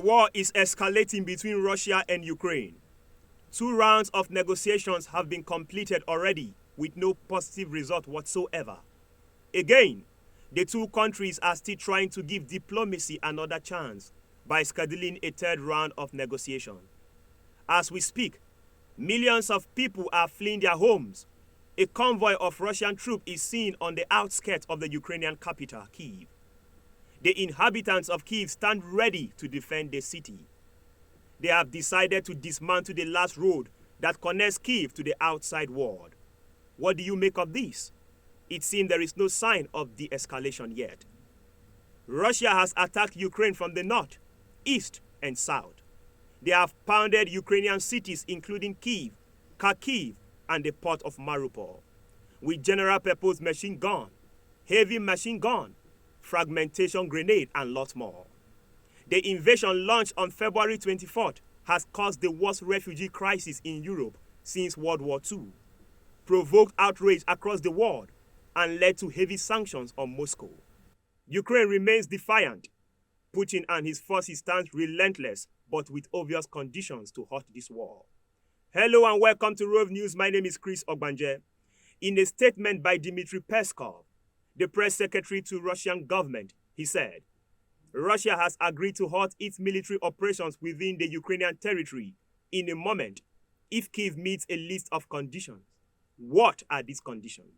The war is escalating between Russia and Ukraine. 2 rounds of negotiations have been completed already with no positive result whatsoever. Again, the 2 countries are still trying to give diplomacy another chance by scheduling a 3rd round of negotiation. As we speak, millions of people are fleeing their homes. A convoy of Russian troops is seen on the outskirts of the Ukrainian capital, Kyiv. The inhabitants of Kyiv stand ready to defend the city. They have decided to dismantle the last road that connects Kyiv to the outside world. What do you make of this? It seems there is no sign of de-escalation yet. Russia has attacked Ukraine from the north, east, and south. They have pounded Ukrainian cities including Kyiv, Kharkiv, and the port of Mariupol with general-purpose machine gun, heavy machine gun, fragmentation grenade, and lots more. The invasion launched on February 24th has caused the worst refugee crisis in Europe since World War II, provoked outrage across the world, and led to heavy sanctions on Moscow. Ukraine remains defiant. Putin and his forces stand relentless, but with obvious conditions to halt this war. Hello and welcome to Rove News. My name is Chris Ogbanje. In a statement by Dmitry Peskov, the press secretary to Russian government, he said, Russia has agreed to halt its military operations within the Ukrainian territory in a moment if Kyiv meets a list of conditions. What are these conditions?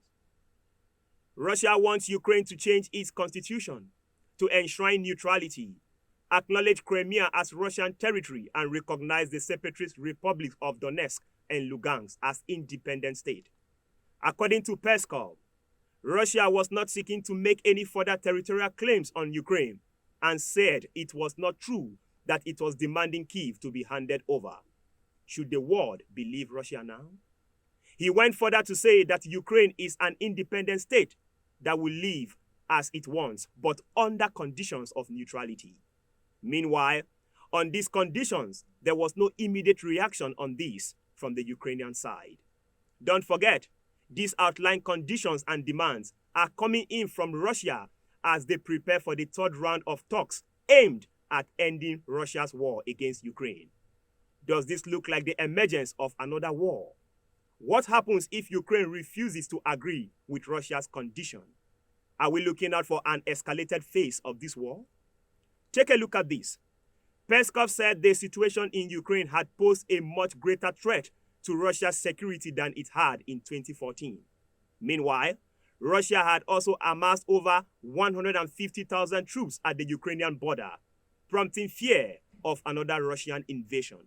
Russia wants Ukraine to change its constitution, to enshrine neutrality, acknowledge Crimea as Russian territory, and recognize the separatist republics of Donetsk and Lugansk as independent states. According to Peskov, Russia was not seeking to make any further territorial claims on Ukraine and said it was not true that it was demanding Kyiv to be handed over. Should the world believe Russia now? He went further to say that Ukraine is an independent state that will live as it wants, but under conditions of neutrality. Meanwhile, on these conditions, there was no immediate reaction on this from the Ukrainian side. Don't forget, these outlined conditions and demands are coming in from Russia as they prepare for the 3rd round of talks aimed at ending Russia's war against Ukraine. Does this look like the emergence of another war? What happens if Ukraine refuses to agree with Russia's condition? Are we looking out for an escalated phase of this war? Take a look at this. Peskov said the situation in Ukraine had posed a much greater threat to Russia's security than it had in 2014. Meanwhile, Russia had also amassed over 150,000 troops at the Ukrainian border, prompting fear of another Russian invasion.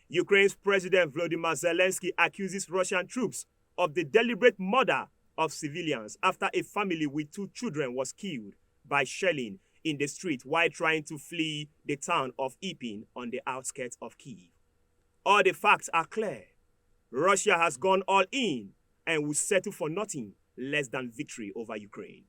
Ukraine's President Volodymyr Zelensky accuses Russian troops of the deliberate murder of civilians after a family with 2 children was killed by shelling in the street while trying to flee the town of Irpin on the outskirts of Kyiv. All the facts are clear. Russia has gone all in and will settle for nothing less than victory over Ukraine.